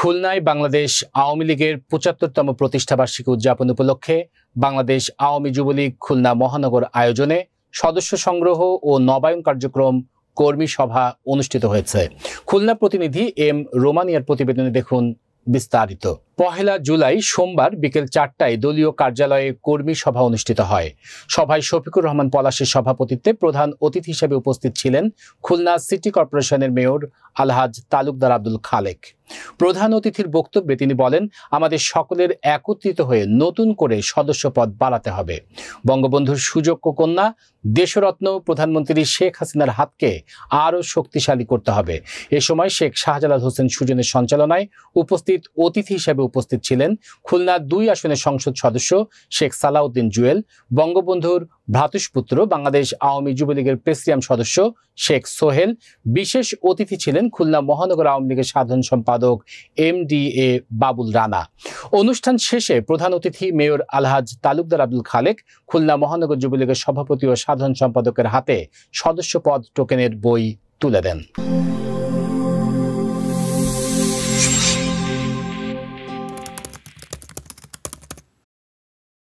খুলনায় বাংলাদেশ আওয়ামী লীগের ৭৫তম প্রতিষ্ঠাবার্ষিকী উদযাপন উপলক্ষে বাংলাদেশ আওয়ামী যুবলীগ খুলনা মহানগর আয়োজনে সদস্য সংগ্রহ ও নবায়ন কার্যক্রম কর্মী সভা অনুষ্ঠিত হয়েছে। খুলনা প্রতিনিধি এম রোমানিয়ার প্রতিবেদনে দেখুন বিস্তারিত। ১ জুলাই সোমবার বিকেল ৪টায় দলীয় কার্যালয়ে কর্মী সভা অনুষ্ঠিত হয়। সভায় শফিকুর রহমান পলাশের সভাপতিত্বে প্রধান অতিথি হিসেবে উপস্থিত ছিলেন খুলনা সিটি কর্পোরেশনের মেয়র আলহাজ তালুকদার আব্দুল খালেক। প্রধান অতিথির বক্তব্যে তিনি বলেন, আমাদের সকলের একত্রিত হয়ে নতুন করে সদস্য পদ বাড়াতে হবে। বঙ্গবন্ধুর সুযোগ্য কন্যা দেশরত্ন প্রধানমন্ত্রী শেখ হাসিনার হাতকে আরও শক্তিশালী করতে হবে। এ সময় শেখ শাহজালাল হোসেন সুজনের সঞ্চালনায় উপস্থিত অতিথি হিসেবে উপস্থিত ছিলেন খুলনা ২ আসনের সংসদ সদস্য শেখ সালাউদ্দিন জুয়েল, বঙ্গবন্ধুর ভ্রাতুষ্পুত্র বাংলাদেশ আওয়ামী যুবলীগের প্রেসিডিয়াম সদস্য শেখ সোহেল। বিশেষ অতিথি ছিলেন খুলনা মহানগর আওয়ামী লীগের সাধারণ সম্পাদক MDA বাবুল রানা। অনুষ্ঠান শেষে প্রধান অতিথি মেয়র আলহাজ তালুকদার আব্দুল খালেক খুলনা মহানগর যুবলীগের সভাপতি ও সাধারণ সম্পাদকের হাতে সদস্য পদ টোকেনের বই তুলে দেন।